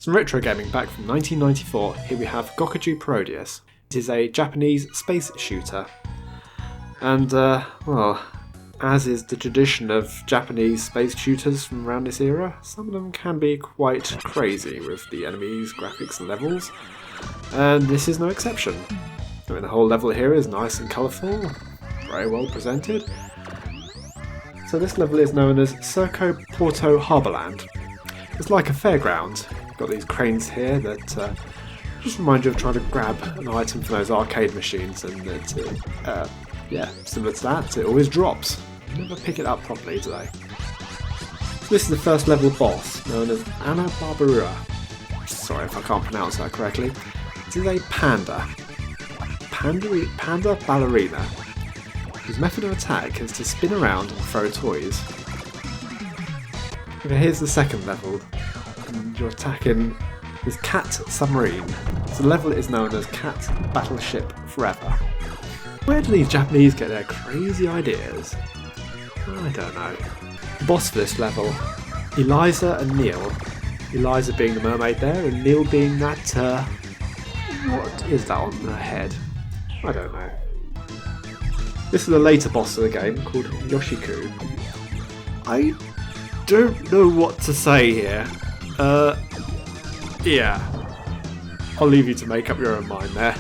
Some retro gaming back from 1994, here we have Gukujou Parodius. It is a Japanese space shooter. And, well, as is the tradition of Japanese space shooters from around this era, some of them can be quite crazy with the enemies, graphics and levels, and this is no exception. I mean, the whole level here is nice and colourful, very well presented. So this level is known as Circo Porto Harbourland. It's like a fairground. You've got these cranes here that just remind you of trying to grab an item from those arcade machines, and that, yeah, similar to that, it always drops. You never pick it up properly, do they? So this is the first level boss, known as Anna Barbarura. Sorry if I can't pronounce that correctly. This is a panda ballerina, whose method of attack is to spin around and throw toys. Okay, here's the second level, and you're attacking this cat submarine. So the level is known as Cat Battleship Forever. Where do these Japanese get their crazy ideas? I don't know. The boss for this level, Eliza and Neil. Eliza being the mermaid there, and Neil being that, what is that on her head? I don't know. This is the later boss of the game, called Yoshiku. I don't know what to say here. Yeah. I'll leave you to make up your own mind there.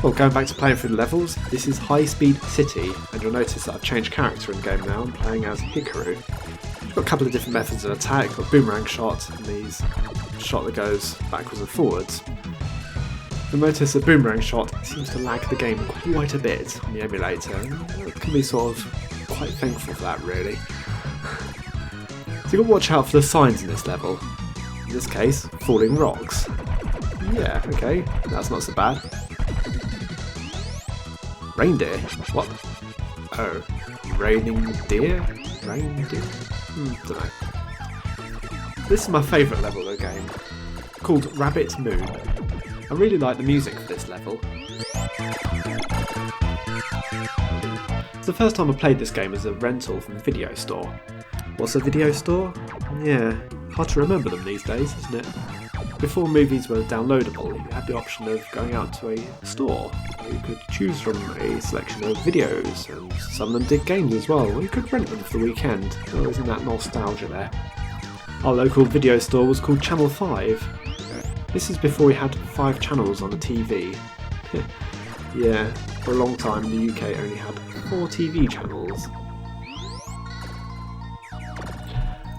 Well, going back to playing through the levels, this is High Speed City, and you'll notice that I've changed character in the game now. I'm playing as Hikaru. I've got a couple of different methods of attack. I've got boomerang shot and these shot that goes backwards and forwards. You'll notice that boomerang shot seems to lag the game quite a bit on the emulator, and it can be sort of quite thankful for that, really. So you've got to watch out for the signs in this level. In this case, falling rocks. Yeah, okay, that's not so bad. Reindeer? What? Oh, raining deer? Reindeer? Dunno. This is my favourite level of the game, called Rabbit Moon. I really like the music for this level. It's the first time I played this game as a rental from the video store. What's a video store? Yeah, hard to remember them these days, isn't it? Before movies were downloadable, you had the option of going out to a store where you could choose from a selection of videos, and some of them did games as well, or you could rent them for the weekend. Oh, isn't that nostalgia there? Our local video store was called Channel 5. This is before we had 5 channels on the TV. Yeah, for a long time the UK only had 4 TV channels.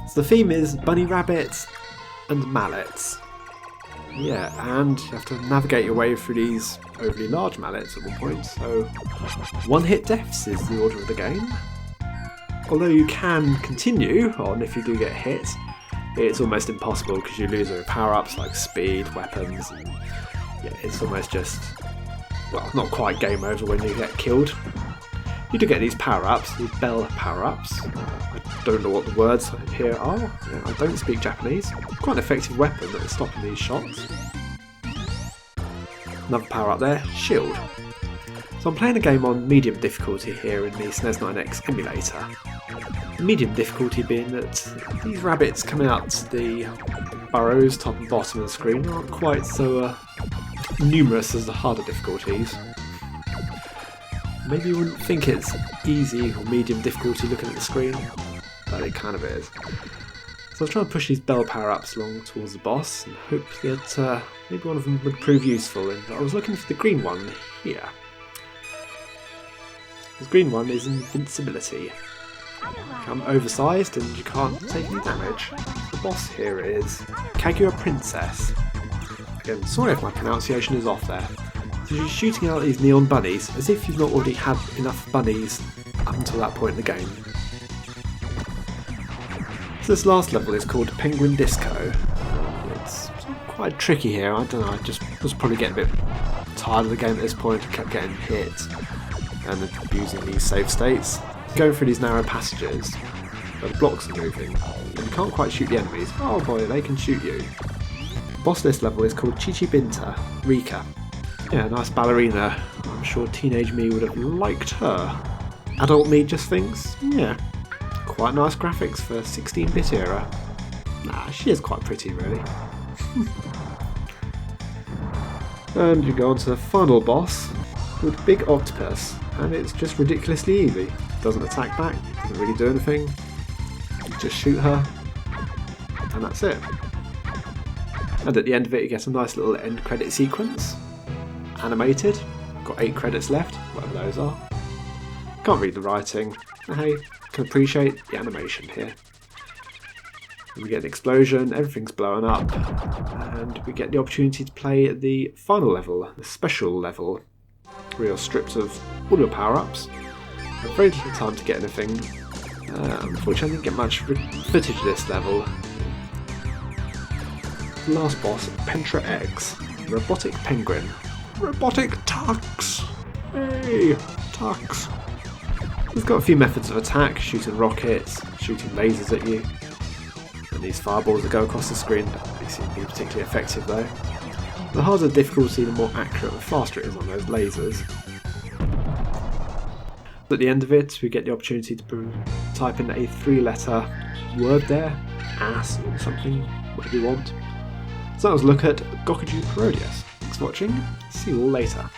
So the theme is bunny rabbits and mallets. Yeah, and you have to navigate your way through these overly large mallets at one point, so one-hit deaths is the order of the game. Although you can continue on if you do get hit, it's almost impossible because you lose your power-ups like speed, weapons, and yeah, it's almost just, well, not quite game over when you get killed. You do get these power-ups, these bell power-ups. I don't know what the words here are. Yeah, I don't speak Japanese. Quite an effective weapon at stopping these shots. Another power-up there, shield. So I'm playing a game on medium difficulty here in the SNES9X emulator. Medium difficulty being that these rabbits coming out the burrows top and bottom of the screen aren't quite so numerous as the harder difficulties. Maybe you wouldn't think it's easy or medium difficulty looking at the screen, but it kind of is. So I'll try and push these bell power-ups along towards the boss and hope that maybe one of them would prove useful, and I was looking for the green one here. The green one is invincibility. I'm oversized and you can't take any damage. The boss here is Kaguya Princess. Again, sorry if my pronunciation is off there. So she's shooting out these neon bunnies as if you've not already had enough bunnies up until that point in the game. So this last level is called Penguin Disco. It's quite tricky here, I don't know, I just was probably getting a bit tired of the game at this point, I kept getting hit and abusing these save states. Going through these narrow passages where the blocks are moving and you can't quite shoot the enemies. Oh boy, they can shoot you. The boss this level is called Chichibinta Rika. Yeah, nice ballerina. I'm sure teenage me would have liked her. Adult me just thinks, yeah, quite nice graphics for 16-bit era. Nah, she is quite pretty, really. And you go on to the final boss with Big Octopus, and it's just ridiculously easy. Doesn't attack back, doesn't really do anything. You just shoot her, and that's it. And at the end of it, you get a nice little end credit sequence, animated. Got 8 credits left, whatever those are. Can't read the writing. Hey, can appreciate the animation here. And we get an explosion, everything's blowing up, and we get the opportunity to play the final level, the special level, where you're stripped of all your power-ups. Have very little time to get anything. Unfortunately, I didn't get much footage of this level. The last boss, Pentra X, Robotic Penguin. Robotic Tux! Hey, Tux! We've got a few methods of attack, shooting rockets, shooting lasers at you. And these fireballs that go across the screen, they seem to be particularly effective though. The harder the difficulty, the more accurate and faster it is on those lasers. At the end of it, we get the opportunity to type in a 3-letter word there, ass or something, whatever you want. So that was a look at Gokujou Parodius. Thanks for watching, see you all later.